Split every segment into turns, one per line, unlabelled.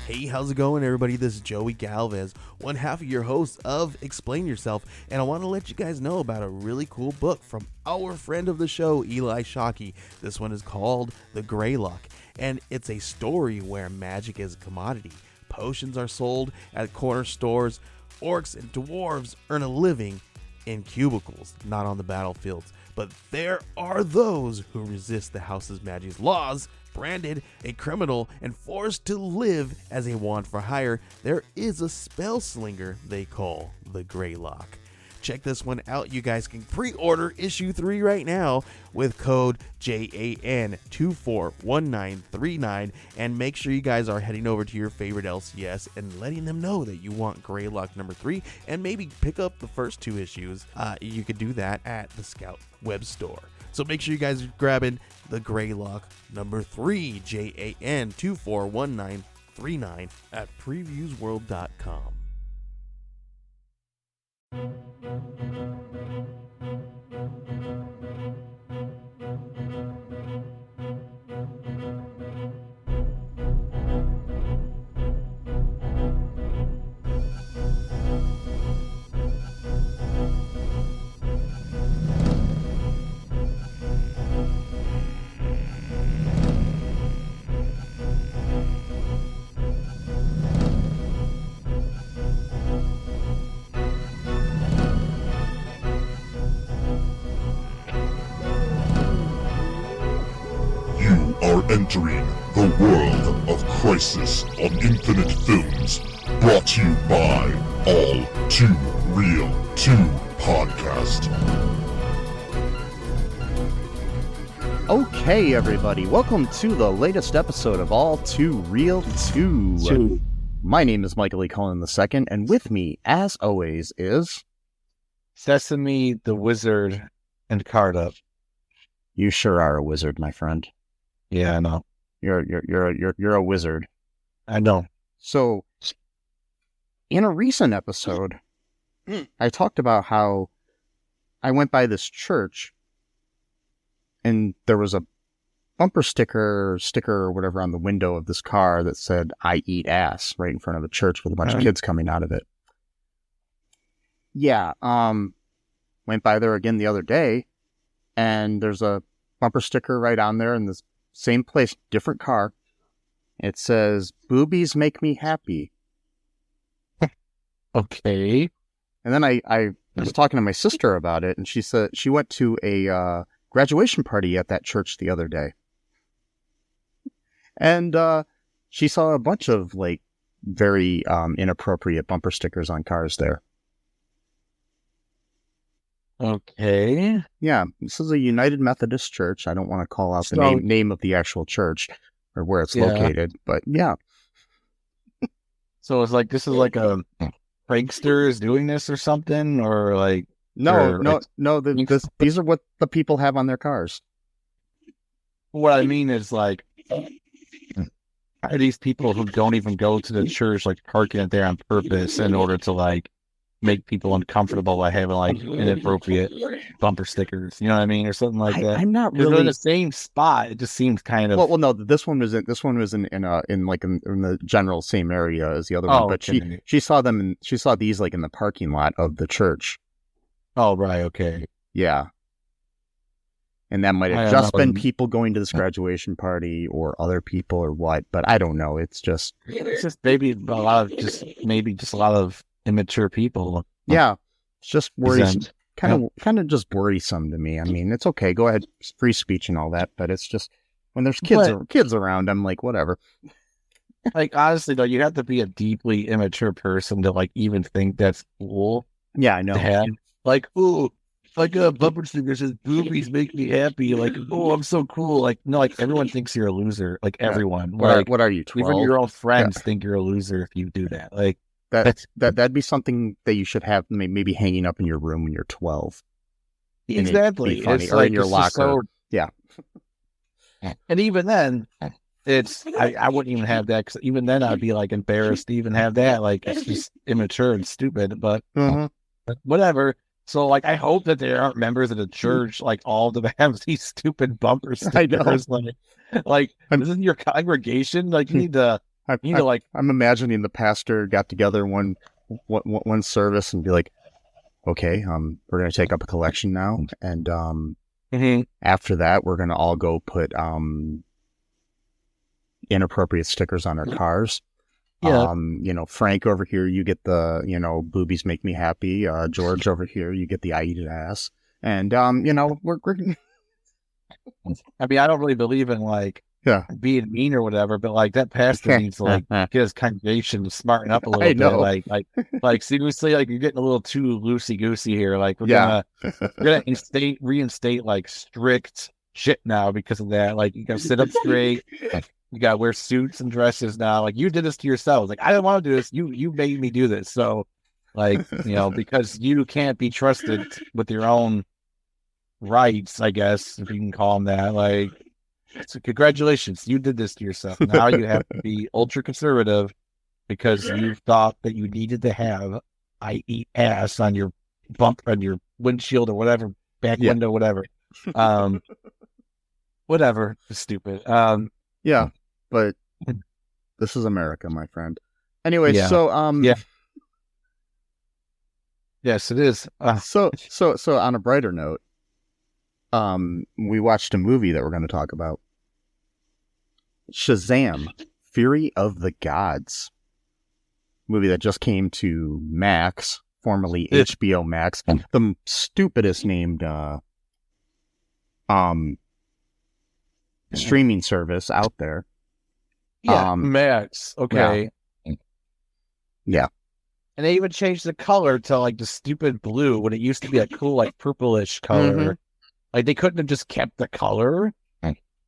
Hey, how's it going, everybody? This is Joey Galvez, one half of your host of Explain Yourself, and I want to let you guys know about a really cool book from our friend of the show, Eli Shockey. This one is called The Greylock, and it's a story where magic is a commodity. Potions are sold at corner stores. Orcs and dwarves earn a living in cubicles, not on the battlefields. But there are those who resist the house's magic's laws. Branded a criminal and forced to live as a want for hire, there is a spell slinger they call the Greylock. Check this one out. You guys can pre-order issue 3 right now with code JAN241939, and make sure you guys are heading over to your favorite LCS and letting them know that you want Greylock number 3, and maybe pick up the first 2 issues. You could do that at the Scout web store. So make sure you guys are grabbing the Greylock number 3, JAN241939 at previewsworld.com.
Entering the world of Crisis on Infinite Films, brought to you by All Too Real 2 Podcast.
Okay, everybody, welcome to the latest episode of All Too Real 2. My name is Michael E. Cullen II, and with me, as always, is
Sesame, the Wizard, and Cardup.
You sure are a wizard, my friend.
Yeah, I know.
You're a wizard.
I know.
So, in a recent episode, I talked about how I went by this church, and there was a bumper sticker or whatever on the window of this car that said, "I eat ass," right in front of the church with a bunch of kids coming out of it. Yeah, went by there again the other day, and there's a bumper sticker right on there in this same place, different car. It says, "Boobies make me happy."
Okay.
And then I was talking to my sister about it, and she said she went to a graduation party at that church the other day. And she saw a bunch of, like, very inappropriate bumper stickers on cars there.
Okay.
Yeah, this is a United Methodist Church. I don't want to call out the name of the actual church or where it's located, but yeah.
So it's like, this is like a prankster is doing this or something, or like...
No. These are what the people have on their cars.
What I mean is, like, are these people who don't even go to the church, like, parking it there on purpose in order to, like, make people uncomfortable by having, like, inappropriate bumper stickers, you know what I mean, or something like that?
I'm not
really
really
in the same spot. It just seems kind of
well. No, this one was in the general same area as the other one. But
okay.
she saw them, and she saw these like in the parking lot of the church.
Oh, right, okay,
yeah. And that might have just been people going to this graduation party, or other people, or what. But I don't know. It's just
maybe a lot of immature people.
Yeah, it's just worrisome. Kind of just worrisome to me. I mean, it's okay. Go ahead, free speech and all that, but it's just when there's kids around, I'm like, whatever.
Like, honestly, though, you have to be a deeply immature person to, like, even think that's cool.
Yeah, I know.
To have. Like, ooh, like a bumper sticker says "boobies make me happy." Like, oh, I'm so cool. Like, no, like, everyone thinks you're a loser. Like, everyone.
What are you? 12?
Even your own friends think you're a loser if you do that. Like.
That'd be something that you should have maybe hanging up in your room when you're 12.
Exactly.
It's or in your locker. Yeah.
And even then, I wouldn't even have that, because even then I'd be, like, embarrassed to even have that. Like, it's just immature and stupid, but whatever. So, like, I hope that there aren't members of the church, like, all of them have these stupid bumper stickers.
I know.
Like, this is your congregation. Like, you need to You know, like
I'm imagining the pastor got together one service and be like, okay, we're going to take up a collection now. And after that, we're going to all go put inappropriate stickers on our cars.
Yeah.
Frank over here, you get the, boobies make me happy. George over here, you get the I eat an ass. And, we're
I mean, I don't really believe in like being mean or whatever, but like that pastor needs to like get his congregation to smarten up a little bit. Like seriously, like you're getting a little too loosey goosey here. Like we're gonna reinstate like strict shit now because of that. Like you gotta sit up straight. You gotta wear suits and dresses now. Like you did this to yourselves. Like I didn't want to do this. You made me do this. So like because you can't be trusted with your own rights, I guess, if you can call them that. Like, so congratulations, you did this to yourself. Now you have to be ultra conservative because you thought that you needed to have I eat ass on your bump on your windshield or whatever, back window, whatever. Whatever. It's stupid.
Yeah, but this is America, my friend. Anyway, so
yes, it is.
So on a brighter note, we watched a movie that we're going to talk about. Shazam, Fury of the Gods. Movie that just came to Max, formerly HBO Max, the stupidest named streaming service out there.
Yeah, Max. Okay.
Yeah.
And they even changed the color to like the stupid blue when it used to be a cool like purplish color. Mm-hmm. Like they couldn't have just kept the color.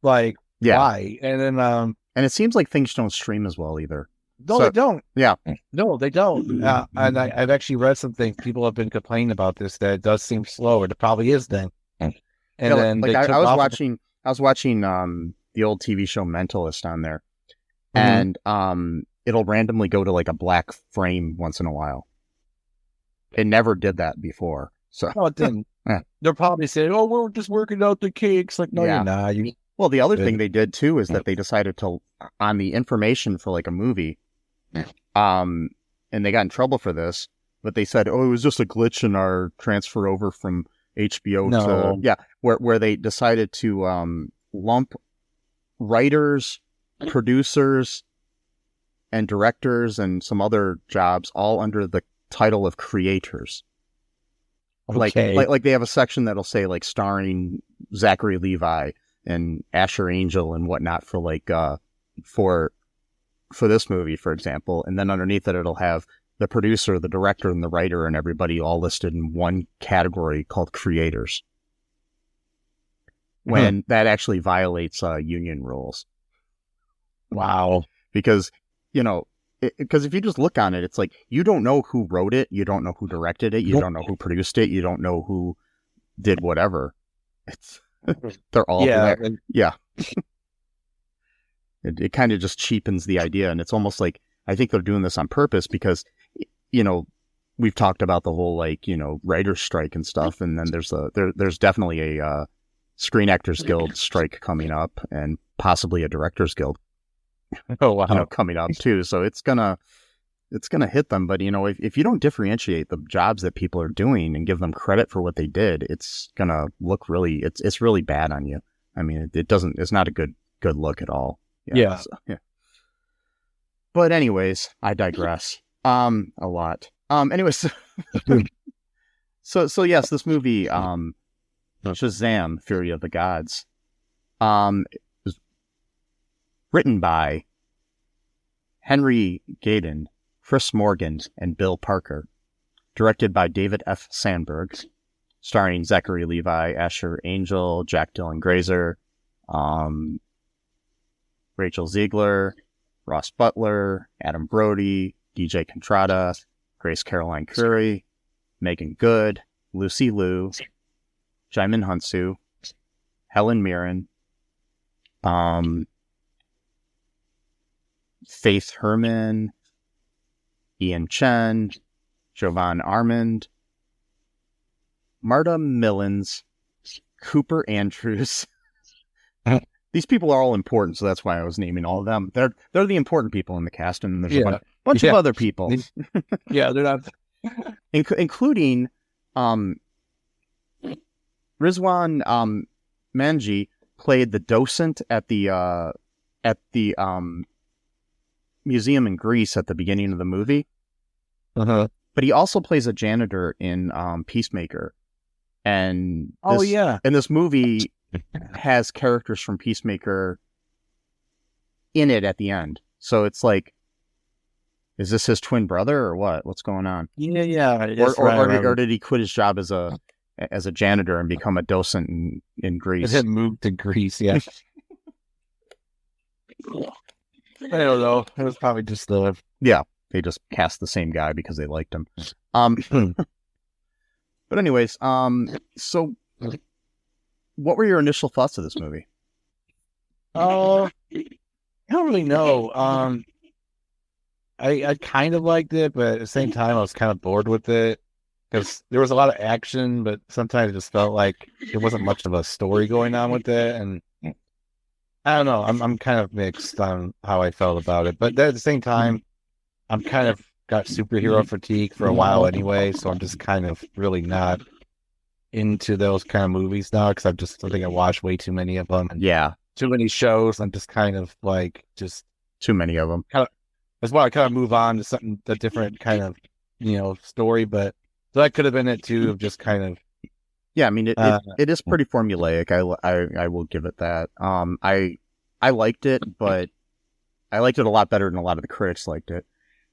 Like why? And then
and it seems like things don't stream as well either.
No, they don't.
Yeah.
No, they don't. And I've actually read some things. People have been complaining about this, that it does seem slower. It probably is then. And then
like I was watching the old TV show Mentalist on there. Mm-hmm. And it'll randomly go to like a black frame once in a while. It never did that before. So
no, it didn't. They're probably saying, "Oh, we're just working out the kinks." Like, no, you're not.
Well, the other thing they did too is that they decided to, on the information for like a movie, and they got in trouble for this, but they said, "Oh, it was just a glitch in our transfer over from HBO to where they decided to lump writers, producers, and directors and some other jobs all under the title of creators." Okay. Like they have a section that'll say like starring Zachary Levi and Asher Angel and whatnot for like for this movie, for example, and then underneath it it'll have the producer, the director, and the writer, and everybody all listed in one category called creators. When that actually violates union rules.
Wow.
Because because if you just look on it, it's like, you don't know who wrote it, you don't know who directed it, you don't know who produced it, you don't know who did whatever. They're all there. Yeah. It kind of just cheapens the idea, and it's almost like, I think they're doing this on purpose because, we've talked about the whole writer's strike and stuff, and then there's definitely a Screen Actors Guild strike coming up, and possibly a Directors Guild.
Oh wow!
Coming up too, so it's gonna hit them. But if you don't differentiate the jobs that people are doing and give them credit for what they did, it's gonna look it's really bad on you. I mean, it's not a good look at all.
Yeah.
But anyways, I digress. A lot. Anyways, so yes, this movie, Shazam, Fury of the Gods, written by Henry Gayden, Chris Morgan, and Bill Parker. Directed by David F. Sandberg. Starring Zachary Levi, Asher Angel, Jack Dylan Grazer, Rachel Ziegler, Ross Butler, Adam Brody, DJ Contrada, Grace Caroline Curry, Megan Good, Lucy Liu, Jaimin Hunsu, Helen Mirren, Faith Herman, Ian Chen, Jovan Armand, Marta Millins, Cooper Andrews, these people are all important, so that's why I was naming all of them. They're the important people in the cast, and there's a bunch of other people.
Yeah, they're not...
including Rizwan Manji played the docent at the museum in Greece at the beginning of the movie.
Uh-huh.
But he also plays a janitor in Peacemaker. And this movie has characters from Peacemaker in it at the end. So it's like, is this his twin brother or what? What's going on?
Yeah.
Or did he quit his job as a janitor and become a docent in Greece?
It had moved to Greece, yeah. I don't know. It was probably just the...
Yeah, they just cast the same guy because they liked him. But anyways, so what were your initial thoughts of this movie?
I don't really know. I kind of liked it, but at the same time, I was kind of bored with it because there was a lot of action, but sometimes it just felt like there wasn't much of a story going on with it, and I don't know. I'm kind of mixed on how I felt about it, but at the same time, I'm kind of got superhero fatigue for a while anyway, so I'm just kind of really not into those kind of movies now because I think I watched way too many of them. And too many shows. I'm just kind of like
too many of them.
That's why I kind of move on to a different kind of story, but that could have been it too, of just kind of.
Yeah, I mean it is pretty formulaic. I will give it that. I liked it, but I liked it a lot better than a lot of the critics liked it.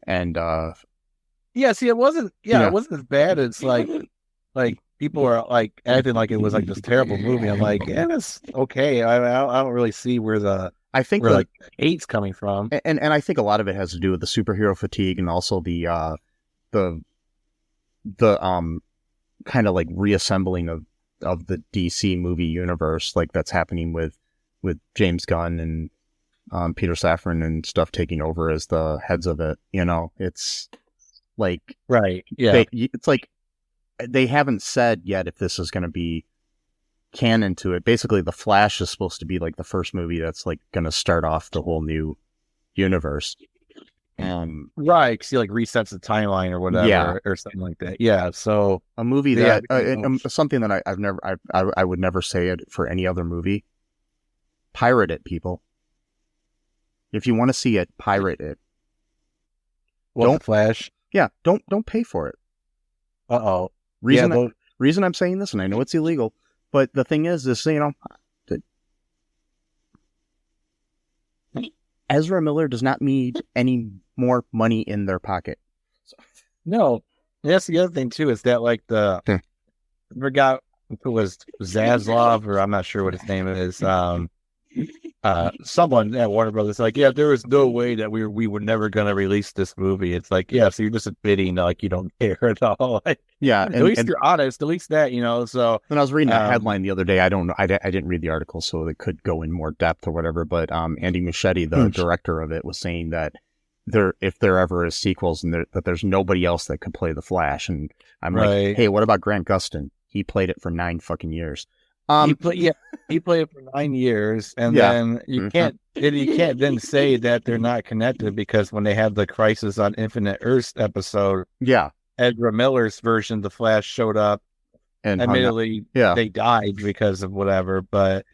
And
it wasn't it wasn't as bad as like people are like acting like it was like this terrible movie. I'm like, yeah, it's okay. I don't really see where the hate's coming from.
And I think a lot of it has to do with the superhero fatigue and also the kind of like reassembling of the DC movie universe, like that's happening with James Gunn and Peter Safran and stuff taking over as the heads of it. It's like it's like they haven't said yet if this is going to be canon to it. Basically, The Flash is supposed to be like the first movie that's like going to start off the whole new universe.
Right, because he like resets the timeline or whatever, or something like that. Yeah, so
a movie that something that I would never say it for any other movie. Pirate it, people. If you want to see it, pirate it.
Don't Flash.
Yeah, don't pay for it. Reason I'm saying this, and I know it's illegal, but the thing is Ezra Miller does not need any more money in their pocket.
No, that's the other thing too. Is that like I forgot if it was Zaslav or I'm not sure what his name is. Someone at Warner Brothers like, yeah, there was no way that we were never going to release this movie. It's like, yeah, so you're just admitting like you don't care at all. Like, at least you're honest. At least that, So
when I was reading a headline the other day, I don't know, I didn't read the article, so it could go in more depth or whatever. But Andy Muschietti, the director of it, was saying that if there ever is sequels, and that there's nobody else that could play the Flash. And I'm like, hey, what about Grant Gustin? He played it for 9 fucking years.
He played it for 9 years, and then you can't then say that they're not connected, because when they have the Crisis on Infinite Earths episode, Ezra Miller's version of the Flash showed up, and admittedly they died because of whatever, but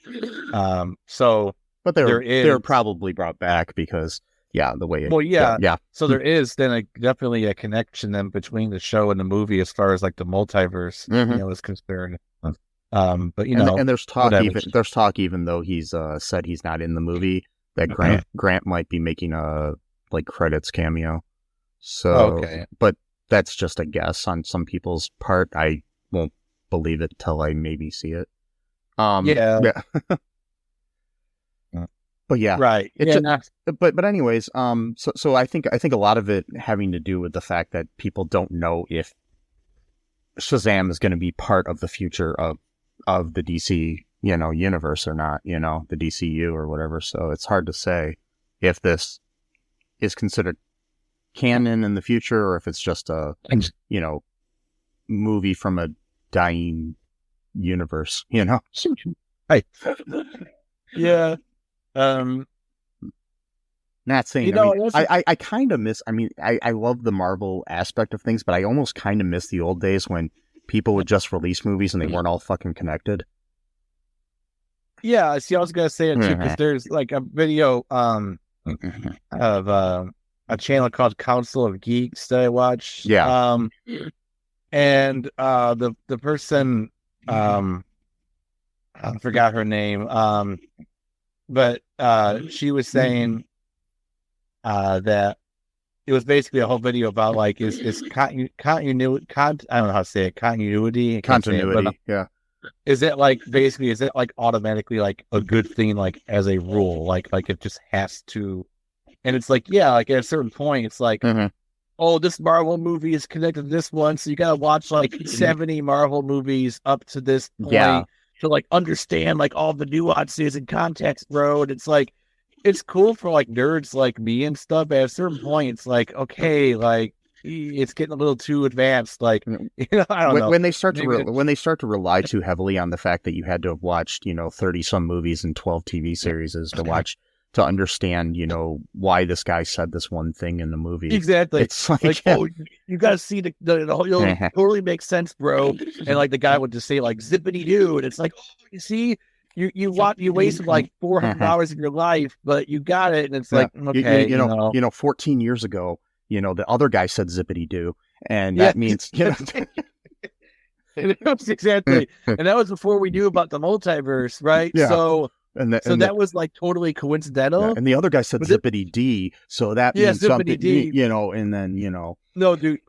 but they were probably brought back because the way
so there is then definitely a connection then between the show and the movie as far as like the multiverse is concerned. But
and there's talk even though he's said he's not in the movie, that Grant might be making a like credits cameo. So but that's just a guess on some people's part. I won't believe it till I maybe see it. But
right.
But anyways, so I think a lot of it having to do with the fact that people don't know if Shazam is going to be part of the future of the DC, universe or not, the DCU or whatever. So it's hard to say if this is considered canon in the future or if it's just a, movie from a dying universe,
Right. Yeah.
Not saying,
You know,
I mean,
that's-
I kind of miss, I mean, I love the Marvel aspect of things, but I almost kind of miss the old days when people would just release movies and they weren't all fucking connected.
yeah, see, I was gonna say it too because
Mhm.
there's like a video of a channel called Council of Geeks that I watched.
Yeah.
And the person I forgot her name. But she was saying that it was basically a whole video about like is continuity. I don't know how to say it. Continuity. I can't say it, but,
Continuity, yeah.
is it like basically? Is it like automatically like a good thing? Like as a rule, like it just has to. And it's like, yeah, like at a certain point, it's like,
Mhm.
oh, this Marvel movie is connected to this one, so you gotta watch like 70 Marvel movies up to this point
Yeah.
to like understand like all the nuances and context, bro. And it's like, it's cool for like nerds like me and stuff, but at a certain point, it's like, okay, like it's getting a little too advanced. Like, you know, I don't know.
When they start
Maybe
to when they start to rely too heavily on the fact that you had to have watched 30 some movies and 12 TV series to watch to understand why this guy said this one thing in the movie.
Exactly.
It's like,
Like, oh, you gotta see the whole, you'll totally makes sense, bro. And like the guy would just say like zippity doo, and it's like, oh, you see, you wasted like $400 of your life, but you got it, and it's like, okay,
you know, 14 years ago, the other guy said zippity doo, and
Yeah.
that means
exactly, and that was before we knew about the multiverse, right?
Yeah.
So
and
that was like totally coincidental.
yeah, and the other guy said
Was it-
zippity dee, so that
Yeah,
means something,
zippity-dee.
and then
No, dude,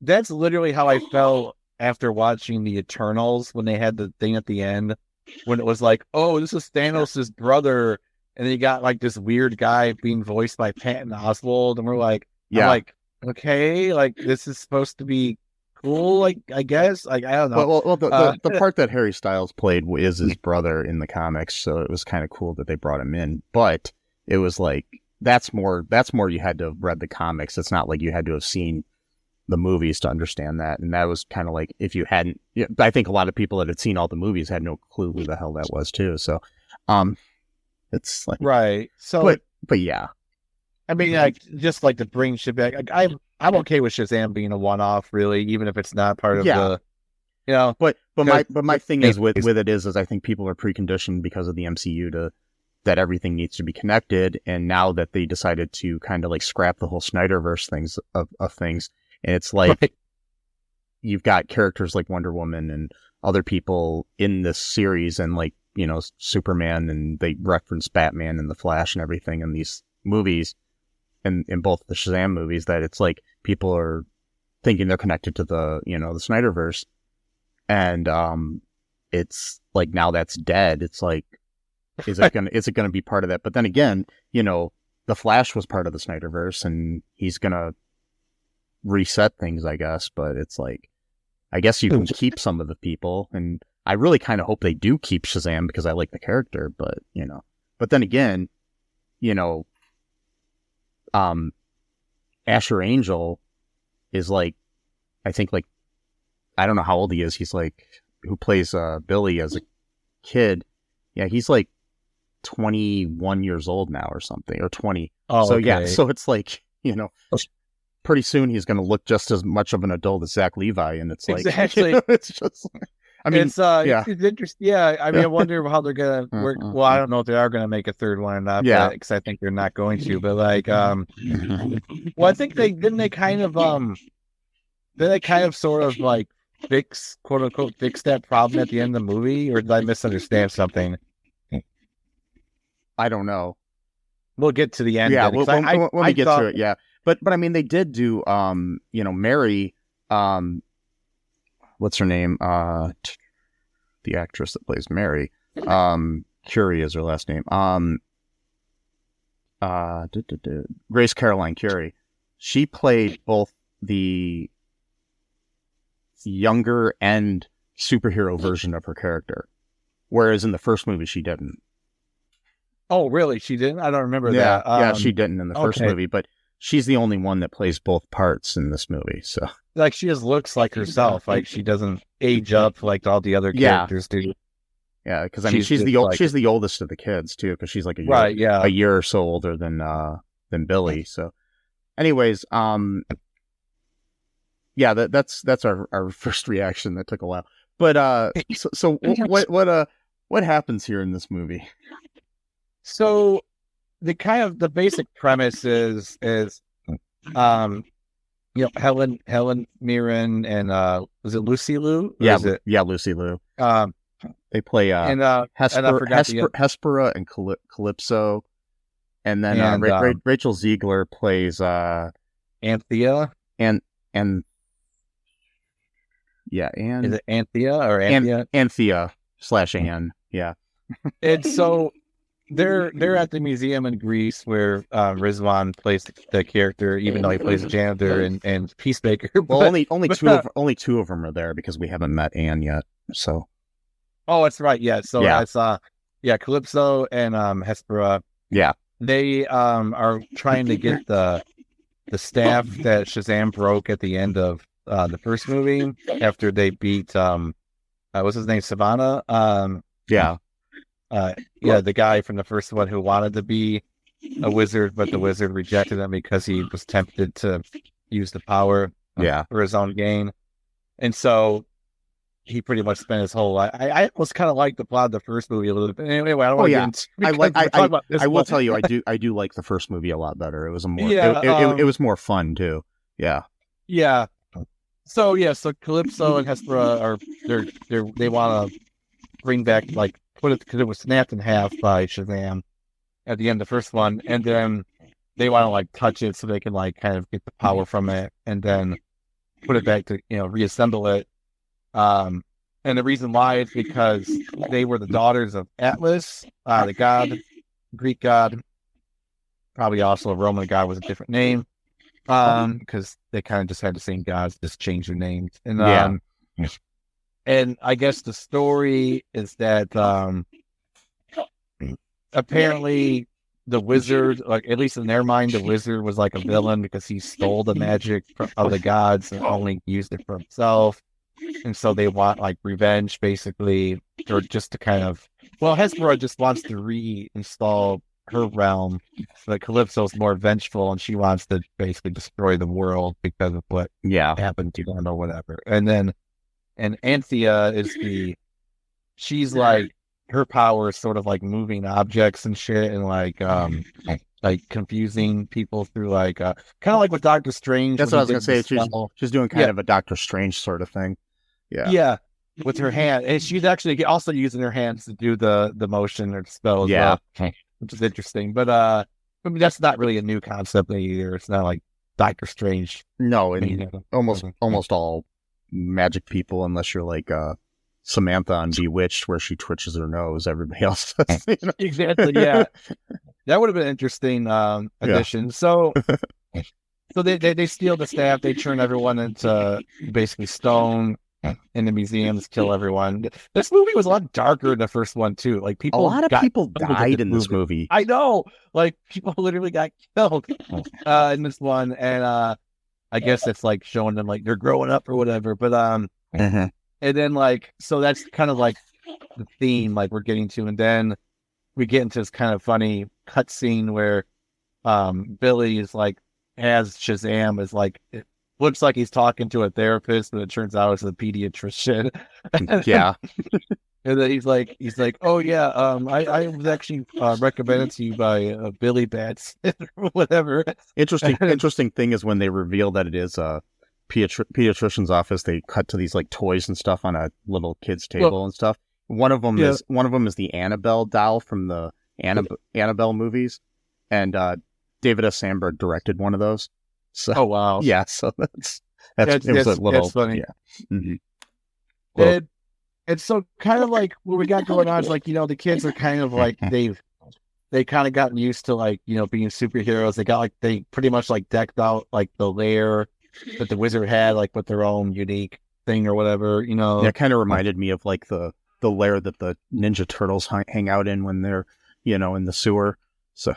that's literally how I felt after watching the Eternals when they had the thing at the end when it was like, oh, this is Thanos' brother, and then you got like this weird guy being voiced by Patton Oswalt, and we're like,
Yeah.
I'm like, okay, like this is supposed to be cool, like I guess, like I don't know.
Well, the part that Harry Styles played is his brother in the comics, so it was kind of cool that they brought him in. But it was like that's more you had to have read the comics. It's not like you had to have seen the movies to understand that. And that was kind of like if you hadn't. I think a lot of people that had seen all the movies had no clue who the hell that was too. So, it's like
Right. So,
but yeah.
I mean, like just like to bring shit back. Like, I'm okay with Shazam being a one-off, really, even if it's not part of
Yeah.
the,
But my thing is with
It's-
it is I think people are preconditioned because of the MCU that everything needs to be connected, and now that they decided to kind of like scrap the whole Snyderverse things of things, and it's like
Right.
you've got characters like Wonder Woman and other people in this series, and like Superman, and they reference Batman and the Flash and everything in these movies, and in both the Shazam movies, that it's like people are thinking they're connected to the the Snyderverse. And it's like now that's dead. It's like, is it gonna be part of that? But then again, the Flash was part of the Snyderverse, and he's gonna reset things, I guess. But it's like, I guess you can keep some of the people, and I really kind of hope they do keep Shazam because I like the character. But but then again, Asher Angel is like, I think like, I don't know how old he is. He's like, who plays Billy as a kid. Yeah, he's like 21 years old now or something, or 20.
Oh,
So
okay.
yeah, so it's like, pretty soon he's going to look just as much of an adult as Zach Levi, and it's like,
Exactly.
it's just, I mean,
it's
yeah.
it's interesting. Yeah, I mean, I wonder how they're gonna work. Well, I don't know if they are gonna make a third one or not.
Yeah.
because I think they're not going to. But like, well, I think they kind of sort of like fix, quote unquote, fix that problem at the end of the movie, or did I misunderstand something?
I don't know.
We'll get to the end.
Yeah,
then, 'cause
when we
I
get
thought-
to it, yeah. But I mean, they did do, Mary, what's her name? The actress that plays Mary, Curie is her last name. Grace Caroline Curie. She played both the younger and superhero version of her character, whereas in the first movie she didn't.
Oh, really? She didn't? I don't remember
Yeah,
that.
yeah, she didn't in the first
okay.
movie, but she's the only one that plays both parts in this movie. So
Like she just looks like herself. Like she doesn't age up like all the other
Yeah.
characters do.
Yeah, because I mean, she's the oldest of the kids too, because she's like a year or so older than Billy. So, anyways, yeah, that's our first reaction. That took a while, but so what happens here in this movie?
So the basic premise is Helen Mirren and was it Lucy Liu?
Lucy Liu. They play Hespera and Calypso, and then Rachel Ziegler plays
Anthea
and
is it Anthea or Anthea?
Anthea/Anne, yeah.
And so they're at the museum in Greece where Rizwan plays the character, even though he plays a janitor and Peacemaker.
Well, only two of them are there because we haven't met Anne yet. So.
Oh, that's right. Yeah. So I saw, Calypso and Hespera.
Yeah.
They are trying to get the staff that Shazam broke at the end of the first movie after they beat what's his name, Savannah. The guy from the first one who wanted to be a wizard, but the wizard rejected him because he was tempted to use the power for his own gain, and so he pretty much spent his whole life. I almost kind of like the plot of the first movie a little bit. Anyway, I don't want to get into
I will tell you, I do like the first movie a lot better. It was it was more fun too. Yeah.
Yeah. So Calypso and Hespera they want to bring back, like, put it, because it was snapped in half by Shazam at the end of the first one, and then they want to like touch it so they can like kind of get the power from it and then put it back to reassemble it. And the reason why is because they were the daughters of Atlas, the god, Greek god, probably also a Roman god with a different name, because they kind of just had the same gods, just changed their names. And and I guess the story is that apparently the wizard, like at least in their mind, the wizard was like a villain because he stole the magic of the gods and only used it for himself. And so they want like revenge, basically, or just to kind of, Hespera just wants to reinstall her realm, but Calypso's more vengeful and she wants to basically destroy the world because of what happened to them or whatever. And Anthea she's like, her power is sort of like moving objects and shit, and like confusing people through like kind of like with Doctor Strange.
That's what I was gonna say. She's doing kind of a Doctor Strange sort of thing. Yeah,
with her hand, and she's actually also using her hands to do the motion or spell as well, which is interesting. But I mean, that's not really a new concept either. It's not like Doctor Strange.
No, and almost all magic people, unless you're like Samantha on Bewitched, where she twitches her nose. Everybody else does.
Exactly. Yeah, that would have been an interesting addition. So they steal the staff. They turn everyone into basically stone in the museums, kill everyone. This movie was a lot darker than the first one too. Like a lot of people
died in this movie.
I know, like people literally got killed in this one, and I guess it's like showing them like they're growing up or whatever. But and then like, so that's kind of like the theme like we're getting to, and then we get into this kind of funny cutscene where Billy is like, as Shazam is like, it looks like he's talking to a therapist, but it turns out it's a pediatrician.
Yeah.
And then he's like, oh yeah, I was actually recommended to you by Billy Batson or whatever.
Interesting thing is when they reveal that it is a pediatrician's office, they cut to these like toys and stuff on a little kid's table and stuff. One of them is the Annabelle doll from the Annabelle movies, and David S. Sandberg directed one of those. So,
oh wow!
Yeah, so that's it was a little
funny.
Yeah. Mm-hmm. Well,
and so kind of like what we got going on is like, the kids are kind of like they kind of gotten used to like being superheroes. They pretty much like decked out like the lair that the wizard had, like with their own unique thing or whatever.
It kind of reminded me of like the lair that the Ninja Turtles hang out in when they're in the sewer. So.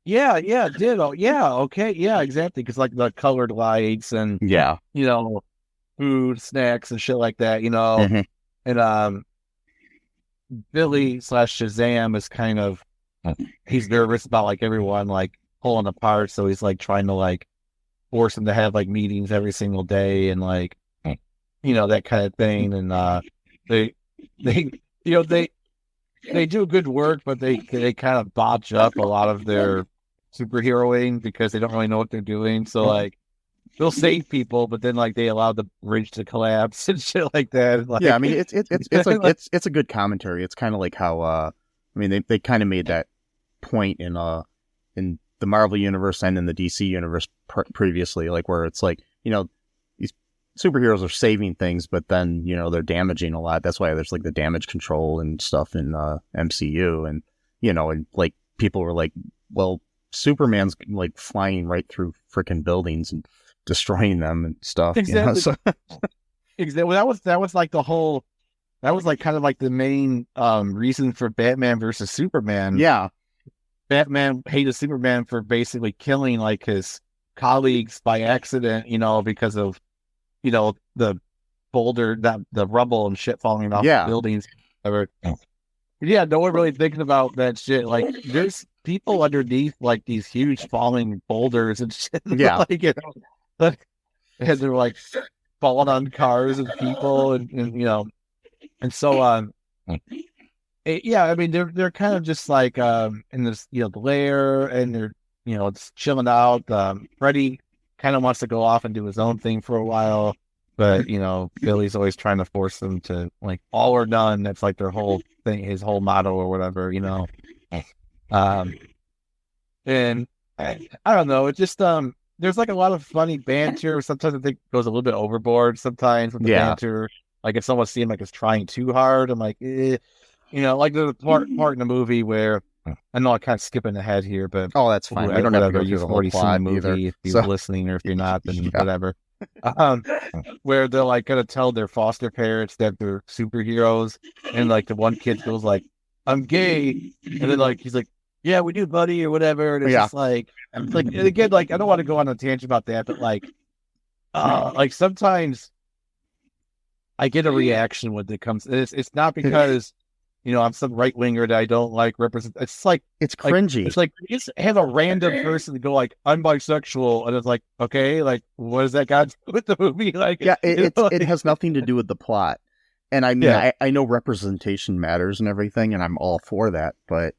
Yeah, it did. Oh, yeah, okay, yeah, exactly. Because like the colored lights and food, snacks, and shit like that.
Mm-hmm.
And Billy slash Shazam is kind of he's nervous about like everyone like pulling apart, so he's like trying to like force him to have like meetings every single day and like that kind of thing. And they they do good work, but they kind of botch up a lot of their superheroing because they don't really know what they're doing. So like they'll save people, but then like they allow the bridge to collapse and shit like that. Like,
yeah, I mean it's a good commentary. It's kind of like how I mean they kind of made that point in the Marvel universe and in the DC universe previously, like where it's like these superheroes are saving things, but then they're damaging a lot. That's why there's like the damage control and stuff in MCU, and and like people were like, well, Superman's like flying right through freaking buildings and destroying them and stuff.
Exactly.
So
exactly. That was like the whole. That was like kind of like the main reason for Batman versus Superman.
Yeah.
Batman hated Superman for basically killing like his colleagues by accident, because of, the boulder, the rubble and shit falling off buildings. Yeah, no one really thinking about that shit. Like, there's people underneath like these huge falling boulders and shit.
Yeah.
and they're like falling on cars and people and so yeah, I mean they're kind of just like in this the lair, and they're it's chilling out. Freddy kind of wants to go off and do his own thing for a while, but Billy's always trying to force them to like all or none. That's like their whole thing, his whole motto or whatever. And I don't know. It just there's like a lot of funny banter. Sometimes I think it goes a little bit overboard. Sometimes with the banter, like it's almost seemed like it's trying too hard. I'm like, like there's a part in the movie where I know I'm kind of skipping ahead here, but
that's fine. We don't have to go through
you've
the whole
already seen
plot
the movie
either.
if you're listening, or if you're not, then whatever. Where they're like gonna tell their foster parents that they're superheroes, and like the one kid goes like, "I'm gay," and then like he's like, "Yeah, we do, buddy," or whatever. And it's just like, and again, like I don't want to go on a tangent about that, but like sometimes I get a reaction when it comes. It's not because I'm some right winger that I don't like represent. It's like
it's cringy.
It's like you just have a random person go like, "I'm bisexual," and it's like, okay, like what does that got to do with the movie? Like,
yeah, it has nothing to do with the plot. And I mean, I know representation matters and everything, and I'm all for that, but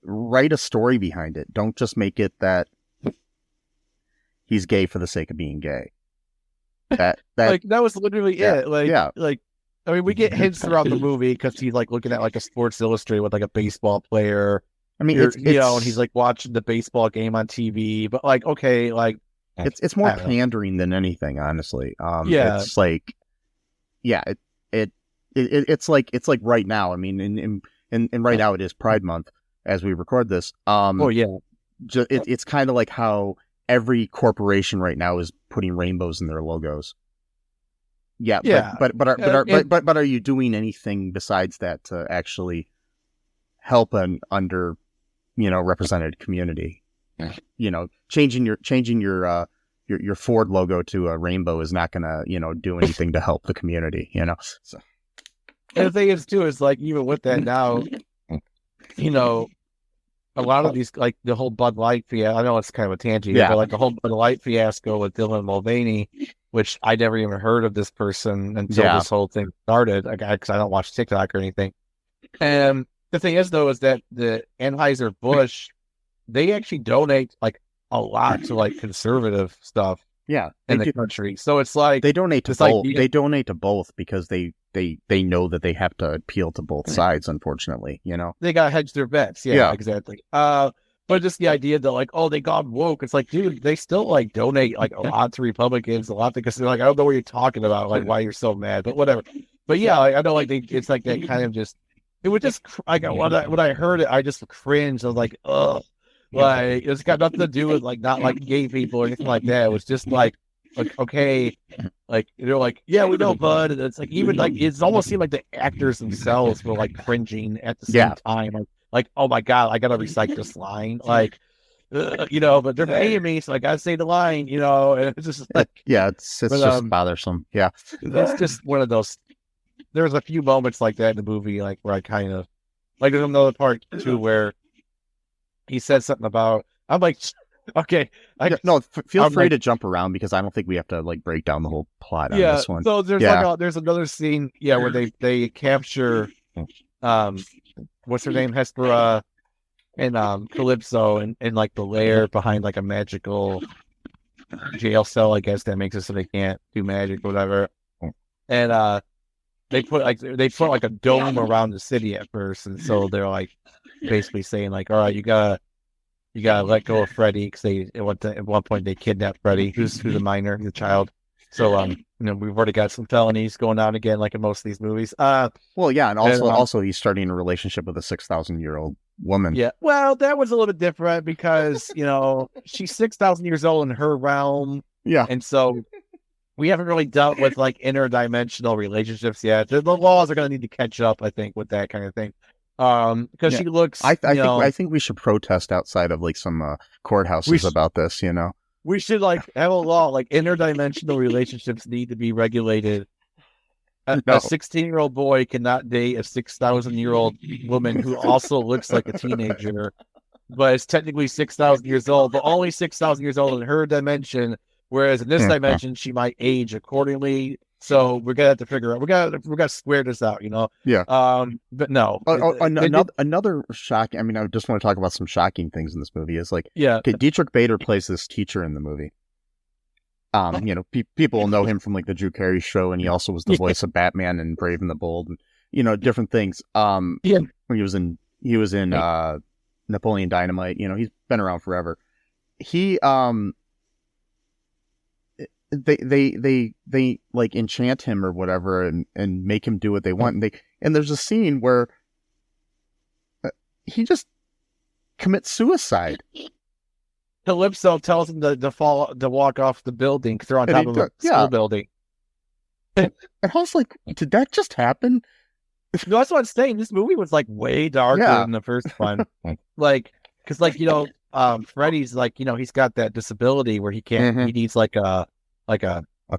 write a story behind it. Don't just make it that he's gay for the sake of being gay. That
like that was literally it. Like I mean, we get hints throughout the movie because he's like looking at like a Sports Illustrated with like a baseball player. I mean, it's and he's like watching the baseball game on TV. But like, okay, like
it's more pandering than anything, honestly. It's like, it's like right now. I mean, and right now it is Pride Month as we record this. It's kind of like how every corporation right now is putting rainbows in their logos. But are you doing anything besides that to actually help an under represented community? Changing your Ford logo to a rainbow is not gonna do anything to help the community. So.
And the thing is too is like even with that now, a lot of these like the whole Bud Light fiasco. I know it's kind of a tangent, but like the whole Bud Light fiasco with Dylan Mulvaney, which I never even heard of this person until this whole thing started. Because I don't watch TikTok or anything. And the thing is, though, is that the Anheuser-Busch, they actually donate like a lot to like conservative stuff.
Yeah,
in the country. So it's like
they donate to both. They donate to both because they know that they have to appeal to both sides. Unfortunately,
they gotta hedge their bets. Yeah, exactly. But just the idea that like, oh, they got woke. It's like, dude, they still like donate like a lot to Republicans, a lot because they're like, I don't know what you're talking about, like why you're so mad, but whatever. But yeah, I know like it's like that kind of just. It would just like when I heard it, I just cringed. I was like, ugh. Like it's got nothing to do with like not like gay people or anything like that. It was just like okay, like they're like, yeah, we know Bud, and it's like even like it's almost seemed like the actors themselves were like cringing at the same time. Like oh my god, I gotta recite this line, like but they're paying me, so I gotta say the line, and it's just like
it's just bothersome. Yeah,
it's just one of those there's a few moments like that in the movie, like where I kind of like. There's another part too where he said something about. I'm like, okay,
feel
I'm
free
like,
to jump around because I don't think we have to like break down the whole plot on
yeah.
this one.
So there's
Yeah.
there's another scene, yeah, where they capture, what's her name, Hespera and Calypso in like the lair behind like a magical jail cell, I guess that makes it so they can't do magic or whatever. And they put like a dome around the city at first, and so they're like basically saying like, all right, you gotta let go of Freddy because at one point they kidnapped Freddy, who's a minor, he's a child. So we've already got some felonies going on again, like in most of these movies.
Well, yeah, and also he's starting a relationship with a 6,000-year-old woman.
Yeah, well, that was a little bit different because she's 6,000 years old in her realm.
Yeah,
and so we haven't really dealt with like interdimensional relationships yet. The laws are going to need to catch up, I think, with that kind of thing. Because she looks.
I think we should protest outside of like some courthouses about this.
We should like have a law like interdimensional relationships need to be regulated. A 16-year-old boy cannot date a 6,000-year-old woman who also looks like a teenager, but is technically 6,000 years old, but only 6,000 years old in her dimension. Whereas in this dimension, she might age accordingly. So we're gonna have to figure out. We gotta square this out,
Yeah.
But no.
Another shocking. I mean, I just want to talk about some shocking things in this movie. Is like,
yeah.
Okay, Dietrich Bader plays this teacher in the movie. People will know him from like the Drew Carey Show, and he also was the voice of Batman and Brave and the Bold, and different things. When he was in Napoleon Dynamite. He's been around forever. He they like enchant him or whatever and make him do what they want, and there's a scene where he just commits suicide.
Calypso tells him to walk off the building because they're on top of a school building.
And I was like, did that just happen?
No, that's what I'm saying. This movie was like way darker than the first one. Like, because Freddy's like, he's got that disability where he can't. He needs like a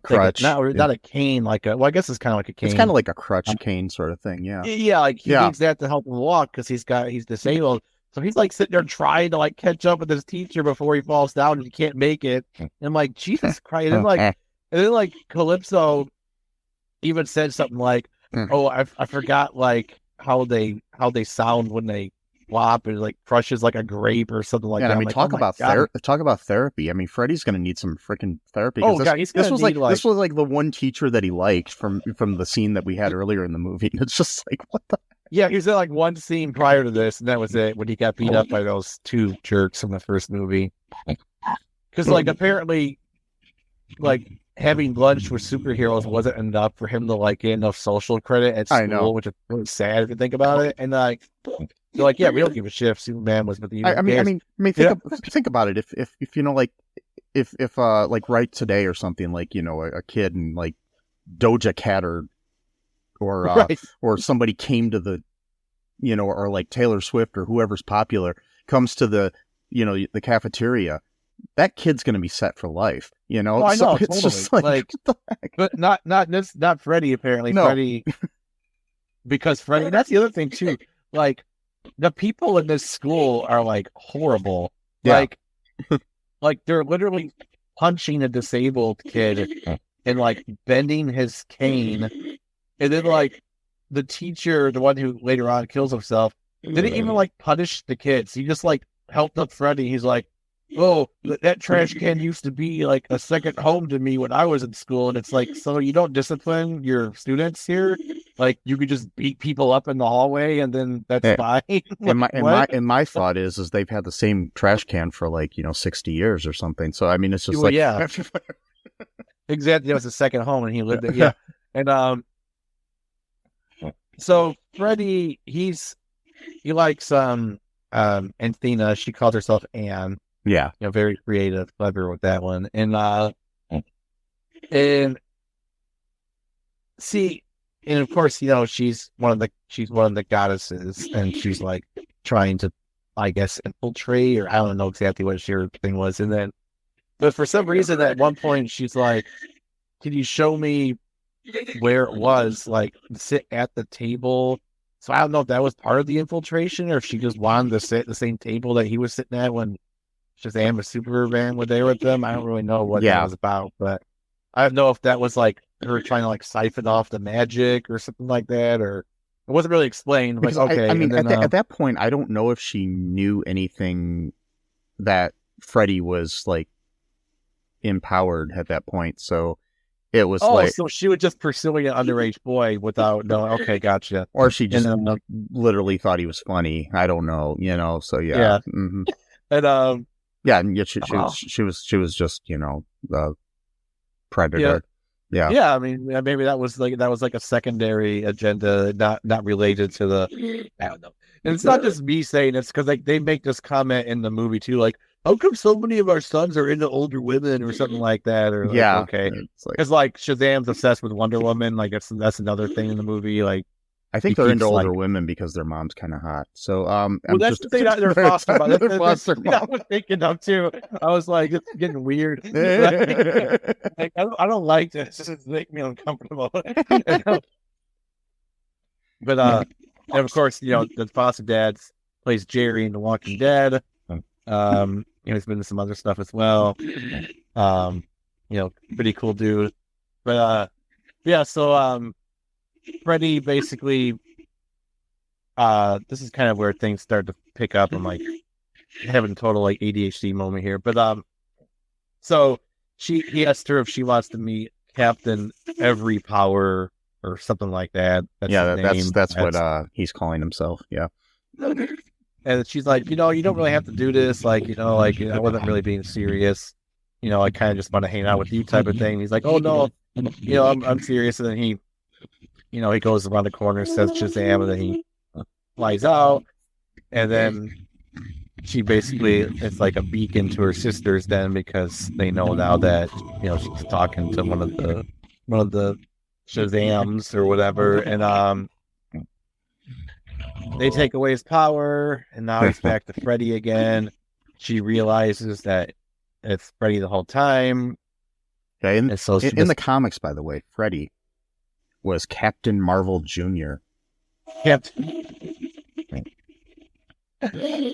crutch,
not a cane. I guess it's kind of like a cane.
It's kind of like a crutch cane sort of thing. Yeah.
Yeah, like he needs that to help him walk because he's disabled. So he's like sitting there trying to like catch up with his teacher before he falls down and he can't make it. And I'm like, Jesus Christ! And then Calypso even said something like, "Oh, I forgot like how they sound when they flop and like crushes like a grape or something like that."
I mean, talk about therapy. I mean, Freddy's going to need some freaking therapy.
This was
like the one teacher that he liked from the scene that we had earlier in the movie. It's just like, what the.
Yeah, he was in like one scene prior to this, and that was it when he got beat up by those two jerks from the first movie. Because like apparently, like having lunch with superheroes wasn't enough for him to like get enough social credit at school, which is really sad if you think about it. And like, they're like, yeah, we don't give a shit if Superman was with the.
I mean, think about it. If if like right today or something, like a kid and like Doja Cat or somebody came to the, or like Taylor Swift or whoever's popular comes to the, the cafeteria, that kid's going to be set for life,
Oh, I know,
it's
totally.
just like
but not Freddy, apparently. No. Freddy, because Freddy, that's the other thing too. Like the people in this school are like horrible.
Yeah.
Like they're literally punching a disabled kid and like bending his cane. And then, like, the teacher, the one who later on kills himself, didn't even, like, punish the kids. He just, like, helped up Freddy. He's like, oh, that trash can used to be, like, a second home to me when I was in school. And it's like, so you don't discipline your students here? Like, you could just beat people up in the hallway and then that's fine?
And my thought is they've had the same trash can for, like, 60 years or something. So, I mean, it's just
yeah. Exactly. It was his second home and he lived there. Yeah. And, so Freddy, he likes Anthena. She calls herself Anne.
Yeah,
very creative, clever with that one. And of course, she's one of the goddesses, and she's like trying to, I guess, infiltrate, or I don't know exactly what her thing was. And then, but for some reason, at one point, she's like, "Can you show me where it was, like, sit at the table. So I don't know if that was part of the infiltration or if she just wanted to sit at the same table that he was sitting at when Shazam and Superman were there with them. I don't really know what that was about, but I don't know if that was like her trying to like siphon off the magic or something like that, or it wasn't really explained. Like, okay,
I mean,
then,
at that point, I don't know if she knew anything that Freddy was like empowered at that point. So it was
so she was just pursuing an underage boy without okay, gotcha.
Or she just literally thought he was funny. I don't know, So yeah. Mm-hmm.
And
yeah, she was just the predator.
Yeah. I mean, maybe that was like a secondary agenda, not related to the. I don't know. And it's not just me saying it's because like they make this comment in the movie too, like, how come so many of our sons are into older women or something like that? Or like, okay, because like Shazam's obsessed with Wonder Woman, like that's another thing in the movie. Like,
I think they're into older women because their mom's kind of hot. So
that's the thing that they're foster mom. That's I was thinking of too. I was like, it's getting weird. Like, I don't like this. This is making me uncomfortable. But and of course, the foster dad plays Jerry in The Walking Dead. He's been in some other stuff as well. Pretty cool dude. But yeah, so Freddy basically this is kind of where things start to pick up. I'm like having a total like ADHD moment here. But so he asked her if she wants to meet Captain Every Power or something like that.
That's what he's calling himself. Yeah.
And she's like, you don't really have to do this. Like, I wasn't really being serious. I kind of just want to hang out with you type of thing. And he's like, oh no, I'm serious. And then he goes around the corner, says Shazam, and then he flies out. And then she basically, it's like a beacon to her sisters then, because they know now that, she's talking to one of the Shazams or whatever. And, they take away his power, and now he's back to Freddy again. She realizes that it's Freddy the whole time.
Okay, in the comics, by the way, Freddy was Captain Marvel Jr.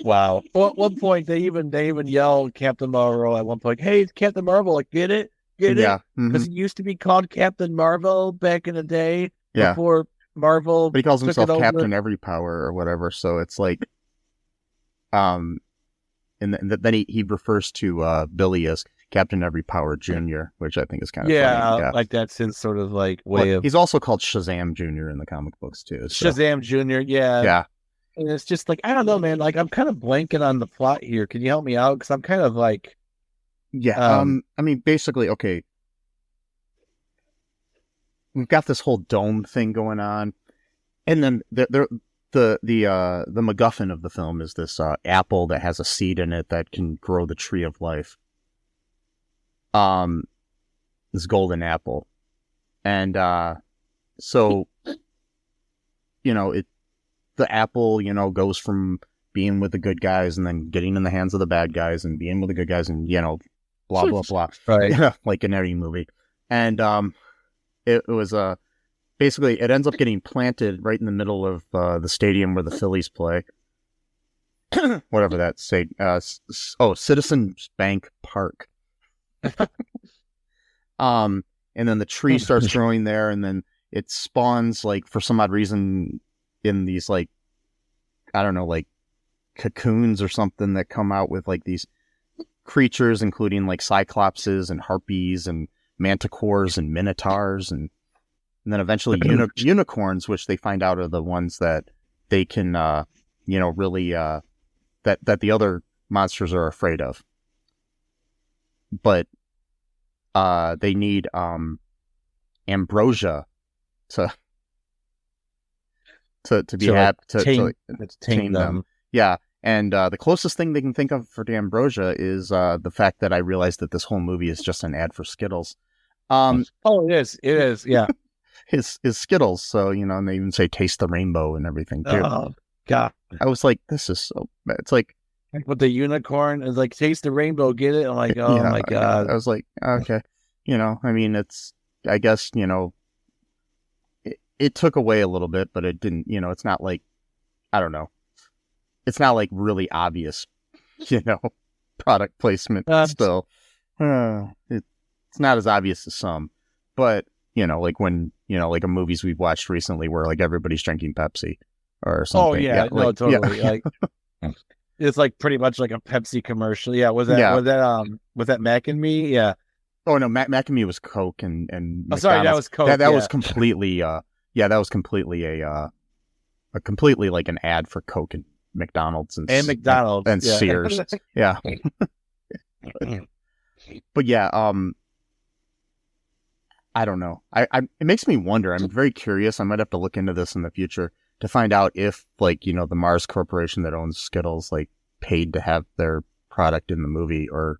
Wow. Well, at one point, they even yell Captain Marvel at one point. Hey, Captain Marvel, like, get it?
Yeah.
Because he used to be called Captain Marvel back in the day.
Yeah.
Before Marvel,
but he calls himself Captain Every Power or whatever. So it's like, and then he refers to Billy as Captain Every Power Jr., which I think is kind of funny. Yeah,
like that's his sort of like way of.
He's also called Shazam Jr. in the comic books too. So.
Shazam Jr. Yeah. And it's just like, I don't know, man. Like, I'm kind of blanking on the plot here. Can you help me out? Because I'm kind of like,
I mean, basically, okay. We've got this whole dome thing going on, and then the MacGuffin of the film is this apple that has a seed in it that can grow the tree of life. This golden apple, and so the apple goes from being with the good guys and then getting in the hands of the bad guys and being with the good guys and blah blah blah,
right?
Like in every movie, and It was basically it ends up getting planted right in the middle of the stadium where the Phillies play. Whatever that say. Citizens Bank Park. And then the tree starts growing there, and then it spawns like for some odd reason in these like I don't know like cocoons or something that come out with like these creatures, including like cyclopses and harpies and manticores and minotaurs and then eventually unicorns, which they find out are the ones that they can really that the other monsters are afraid of, but they need ambrosia to be happy to tame them. Yeah. And the closest thing they can think of for the ambrosia is the fact that I realized that this whole movie is just an ad for Skittles.
It is, yeah.
His Skittles, so and they even say taste the rainbow and everything too.
Oh God!
I was like, this is so bad. It's like
with the unicorn is like taste the rainbow, get it? I'm like, oh my God!
I was like, okay, I mean, it's I guess it took away a little bit, but it didn't, it's not like, I don't know. It's not like really obvious, product placement still. It's not as obvious as some, but, like when, like a movies we've watched recently where like everybody's drinking Pepsi or something.
Oh yeah, no,
like,
totally.
Yeah.
Like it's like pretty much like a Pepsi commercial. Yeah, was that Mac and Me? Yeah.
Oh no, Mac and Me was Coke and
sorry, that was Coke.
That was completely that was completely a completely like an ad for Coke and McDonald's and
McDonald's
and Sears. Yeah. But yeah, I don't know. It makes me wonder. I'm very curious. I might have to look into this in the future to find out if, like, the Mars Corporation that owns Skittles, like, paid to have their product in the movie, or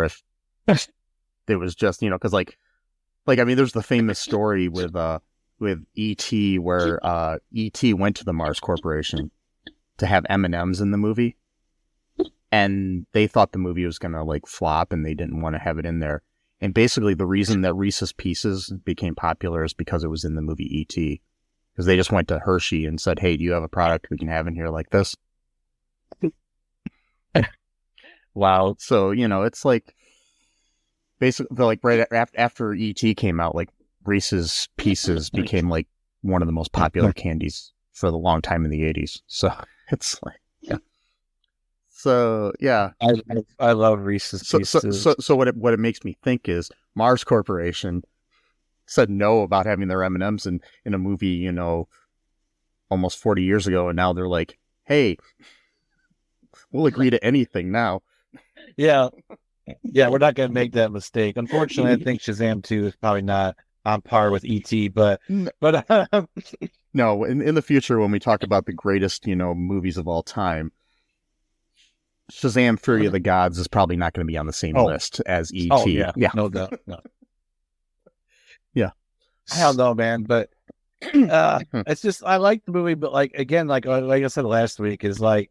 if it was just, because like I mean, there's the famous story with E.T. where E.T. went to the Mars Corporation to have M&Ms in the movie, and they thought the movie was gonna like flop, and they didn't want to have it in there. And basically, the reason that Reese's Pieces became popular is because it was in the movie E.T. Because they just went to Hershey and said, "Hey, do you have a product we can have in here like this?"
Wow.
So it's like basically like right after E.T. came out, like Reese's Pieces became like one of the most popular candies for the long time in the 80s. So it's like, yeah. So yeah,
I love Reese's Pieces.
So what it makes me think is Mars Corporation said no about having their M&Ms in a movie, almost 40 years ago, and now they're like, hey, we'll agree to anything now.
Yeah, we're not gonna make that mistake. Unfortunately, I think Shazam 2 is probably not on par with E.T., but
no, in the future when we talk about the greatest, movies of all time, Shazam! Fury of the Gods is probably not going to be on the same list as E.T.
Oh, yeah, no doubt. No.
Yeah.
I don't know, man, but it's just, I like the movie, but like, again, like I said last week, is like,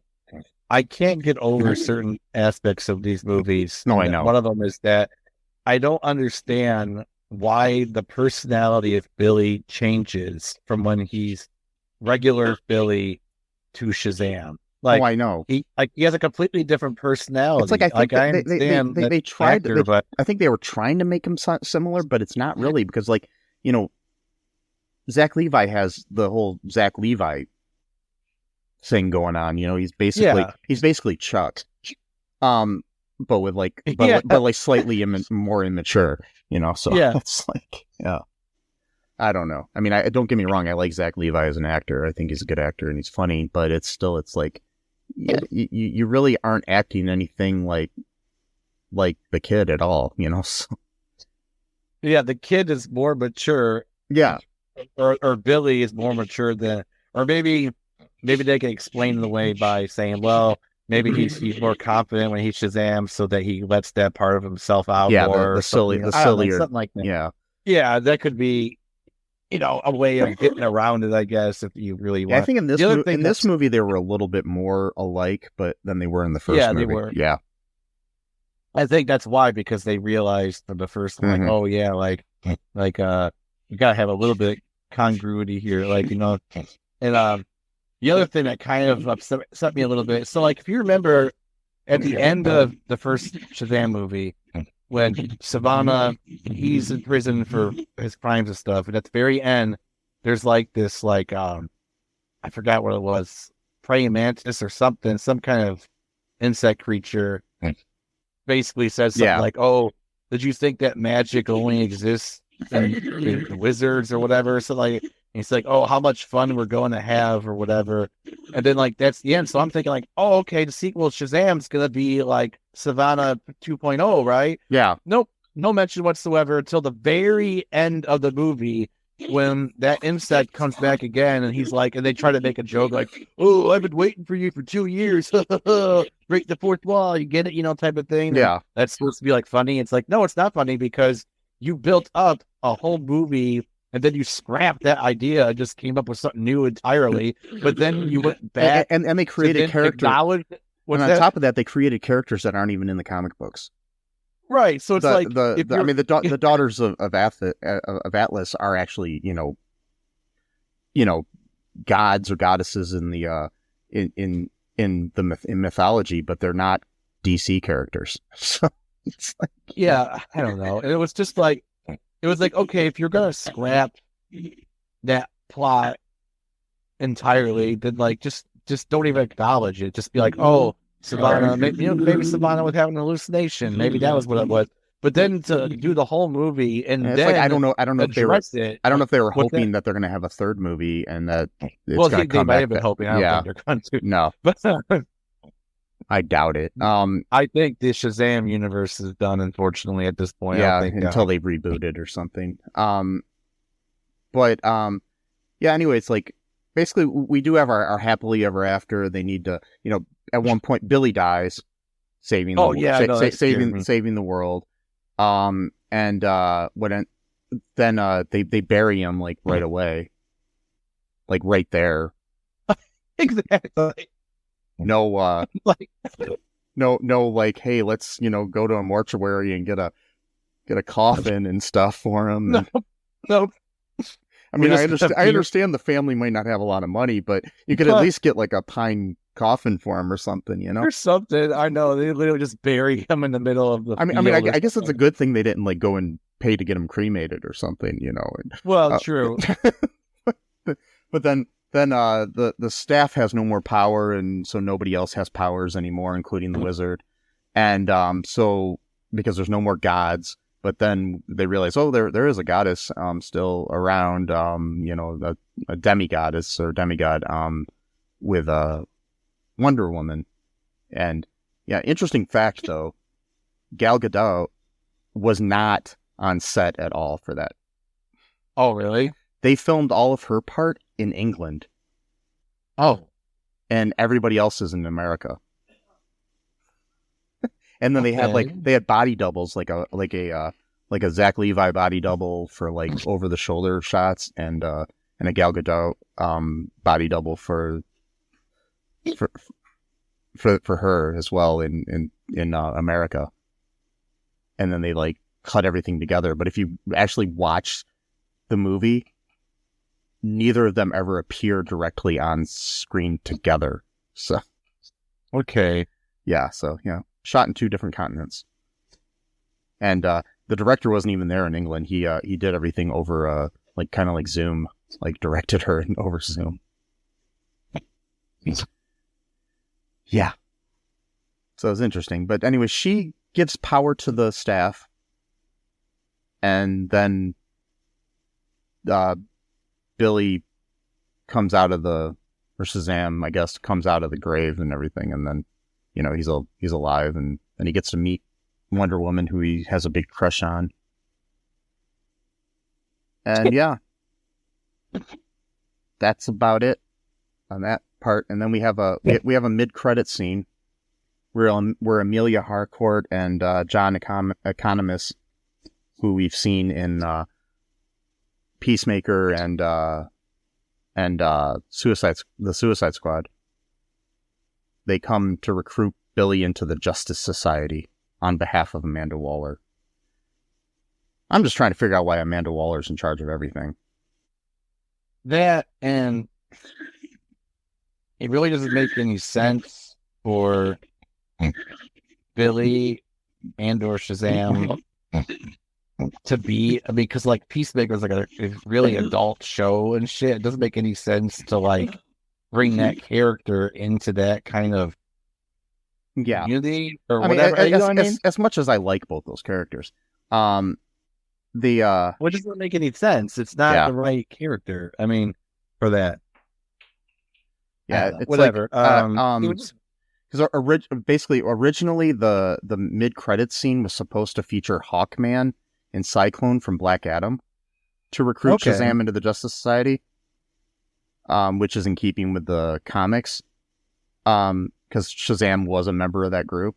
I can't get over certain aspects of these movies.
No, I know.
One of them is that I don't understand why the personality of Billy changes from when he's regular Billy to Shazam. Like,
I know.
He has a completely different personality.
It's like, I understand they tried
actor, but
I think they were trying to make him similar, but it's not really, because like, Zach Levi has the whole Zach Levi thing going on. He's basically Chuck, but with like, but like slightly more immature. So
yeah,
it's like, yeah. I don't know. I mean, don't get me wrong. I like Zach Levi as an actor. I think he's a good actor and he's funny, but it's like, yeah, you really aren't acting anything like the kid at all, So.
Yeah, the kid is more mature.
Yeah.
Or Billy is more mature than, or maybe they can explain it away by saying, well, maybe he's more confident when he's Shazam, so that he lets that part of himself out more.
The sillier,
something like that.
Yeah.
Yeah, that could be, a way of getting around it, I guess, if you really want.
Yeah, I think in this movie they were a little bit more alike, but than they were in the first movie.
They were.
Yeah.
I think that's why, because they realized from the first one, like, oh yeah, like you gotta have a little bit congruity here, like, and the other thing that kind of upset me a little bit. So, like, if you remember at the end of the first Shazam movie, when Savannah, he's in prison for his crimes and stuff, and at the very end, there's like this, like, I forgot what it was, praying mantis or something, some kind of insect creature, basically says something like, "Oh, did you think that magic only exists in wizards or whatever?" So like, he's like, "Oh, how much fun we're going to have," or whatever. And then like that's the end. So I'm thinking like, "Oh, okay, the sequel Shazam's gonna be like Savannah 2.0, right?"
Yeah.
Nope, no mention whatsoever until the very end of the movie, when that insect comes back again, and he's like, and they try to make a joke like, "Oh, I've been waiting for you for 2 years. Break the fourth wall, you get it, type of thing."
Yeah.
And that's supposed to be like funny. It's like, no, it's not funny, because you built up a whole movie and then you scrapped that idea and just came up with something new entirely. But then you went back
and they created characters. And on top of that, they created characters that aren't even in the comic books.
Right. So it's like
the daughters of Atlas are actually gods or goddesses in the in mythology, but they're not DC characters. So it's like,
yeah, I don't know. And it was just like, okay, if you're gonna scrap that plot entirely, then like just don't even acknowledge it. Just be like, oh, Savannah, maybe Savannah was having an hallucination. Maybe that was what it was. But then to do the whole movie and
it's
then
like I don't know if they were hoping that they're going to have a third movie and that it's going to come
they might
back.
have been hoping. I don't think they're going to.
No,
but
I doubt it.
I think the Shazam universe is done, unfortunately, at this point.
Yeah,
I think,
until they reboot it or something. Anyway, it's like basically we do have our happily ever after. They need to, at one point Billy dies, saving saving the world. They bury him like right away, like right there.
Exactly.
No, like hey, let's go to a mortuary and get a coffin and stuff for him.
No.
I mean, I understand the family might not have a lot of money, but you could at least get like a pine coffin for him or something,
Or something. I know they literally just bury him in the middle of the.
I guess it's a good thing they didn't like go and pay to get him cremated or something,
Well, true.
But then the staff has no more power, and so nobody else has powers anymore, including the wizard. And so because there's no more gods, but then they realize, oh, there is a goddess still around, a demigoddess or demigod with Wonder Woman. And yeah, interesting fact though, Gal Gadot was not on set at all for that.
Oh, really?
They filmed all of her part in England.
Oh.
And everybody else is in America. And then they had body doubles, like a Zach Levi body double for like over the shoulder shots, and a Gal Gadot body double for her as well in America. And then they like cut everything together. But if you actually watch the movie, neither of them ever appear directly on screen together. So,
okay.
Yeah. So, shot in 2 different continents. And, the director wasn't even there in England. He did everything over, kind of like Zoom, like directed her over Zoom. Yeah. So it was interesting. But anyway, she gives power to the staff. And then, Billy comes out of or Shazam, I guess, comes out of the grave and everything. And then, he's alive, and then he gets to meet Wonder Woman, who he has a big crush on. And yeah, that's about it on that part. And then we have a mid-credit scene where Amelia Harcourt and John Economist, who we've seen in Peacemaker and the Suicide Squad, they come to recruit Billy into the Justice Society on behalf of Amanda Waller. I'm just trying to figure out why Amanda Waller's in charge of everything.
That, and it really doesn't make any sense for Billy and or Shazam to be, because like Peacemaker is like a really adult show and shit. It doesn't make any sense to like bring that character into that kind of community or whatever.
As much as I like both those characters, well,
it doesn't make any sense. It's not the right character. I mean, for that.
Yeah, it's
whatever.
Because originally the mid-credits scene was supposed to feature Hawkman and Cyclone from Black Adam to recruit Shazam into the Justice Society, which is in keeping with the comics, because Shazam was a member of that group.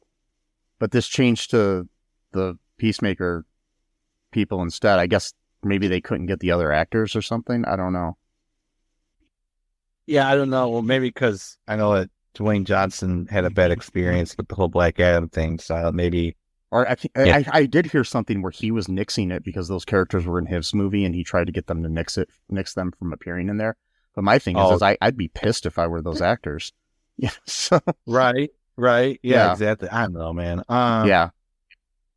But this changed to the Peacemaker people instead. I guess maybe they couldn't get the other actors or something. I don't know.
Yeah, I don't know. Well, maybe because I know that Dwayne Johnson had a bad experience with the whole Black Adam thing, so maybe
Or I think
Yeah.
I did hear something where he was nixing it because those characters were in his movie and he tried to get them to nix them from appearing in there. But my thing is I'd be pissed if I were those actors. Yeah. So
Right. Yeah,
Yeah.
exactly. I don't know, man.
yeah.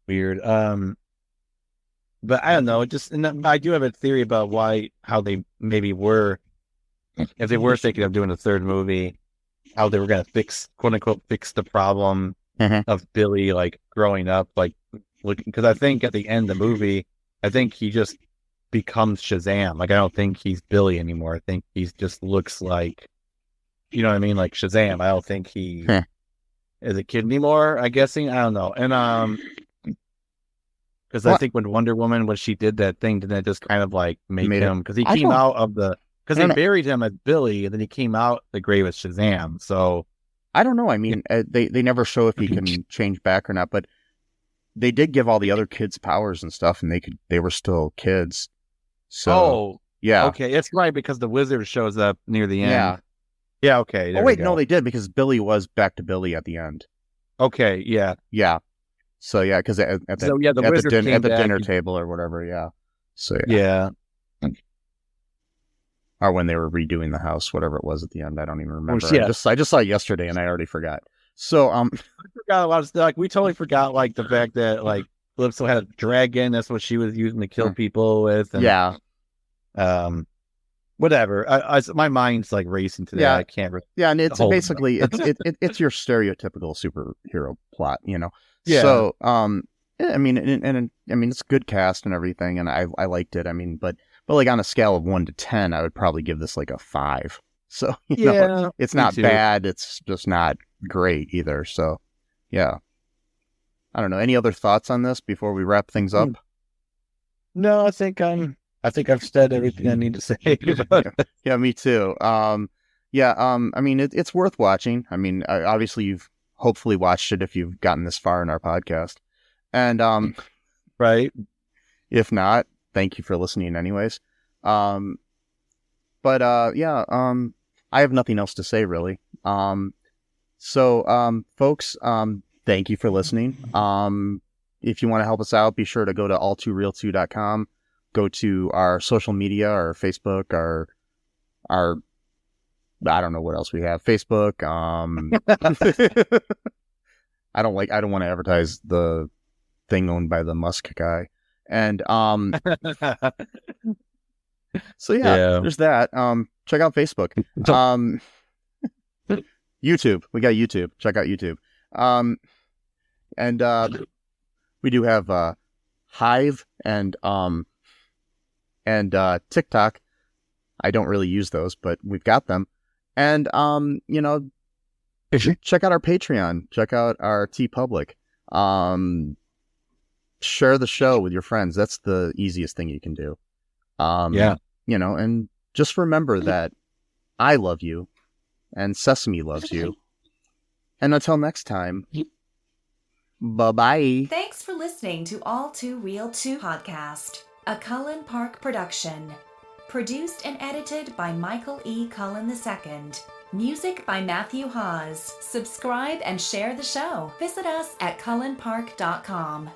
Weird. But I don't know. And I do have a theory about how they maybe were, if they were thinking of doing a third movie, how they were going to quote unquote, fix the problem
Mhm.
of Billy, like, growing up, like, looking, because I think at the end of the movie, I think he just becomes Shazam. Like, I don't think he's Billy anymore. I think he just looks like, you know what I mean? Like Shazam. I don't think he
Huh.
is a kid anymore, I'm guessing. I don't know. And, because I
What?
think when Wonder Woman, when she did that thing, didn't that just kind of like make
Made it-
him, because he
I
came
don't-
out of because
I
they
don't know.
buried him as Billy, and then he came out the grave as Shazam. So
I don't know. I mean, they never show if he can change back or not, but they did give all the other kids powers and stuff, and they were still kids. So yeah,
okay, it's right, because the wizard shows up near the end.
yeah.
Yeah, okay. there
Oh
we
wait,
go.
no, they did because Billy was back to Billy at the end.
Okay, yeah.
Yeah. So yeah, because at the
So yeah, the
at
wizard
the
came back.
dinner table or whatever. Yeah. So yeah.
Yeah.
Or when they were redoing the house, whatever it was at the end, I don't even remember.
yeah.
I just saw it yesterday and I already forgot. So
I forgot a lot of stuff. Like, we totally forgot, like, the fact that, like, Calypso had a dragon. That's what she was using to kill people with. And,
yeah.
Whatever. My mind's like racing to that.
Yeah.
I can't.
Yeah, and it's
Hold on.
basically it's your stereotypical superhero plot, you know.
Yeah.
So yeah, I mean, and I mean, it's a good cast and everything, and I liked it. I mean, but like on a scale of 1 to 10, I would probably give this like a 5. So you know, it's
me
not
too.
bad. It's just not great either. So yeah, I don't know. Any other thoughts on this before we wrap things up?
No, I think I've said everything I need to say.
Yeah, me too. I mean, it's worth watching. I mean, obviously you've hopefully watched it if you've gotten this far in our podcast. And
Right.
if not, thank you for listening anyways. I have nothing else to say really. Folks, thank you for listening. If you want to help us out, be sure to go to all2real2.com. Go to our social media, our Facebook, our I don't know what else we have. Facebook. I don't want to advertise the thing owned by the Musk guy. And so yeah, there's that. Check out Facebook. YouTube. We got YouTube. Check out YouTube. We do have Hive and TikTok. I don't really use those, but we've got them. And check out our Patreon. Check out our TeePublic. Share the show with your friends. That's the easiest thing you can do. And just remember that I love you and Sesame loves you. And until next time, bye-bye.
Thanks for listening to All Too Real 2 podcast, a Cullen Park production. Produced and edited by Michael E. Cullen II. Music by Matthew Hawes. Subscribe and share the show. Visit us at cullenpark.com.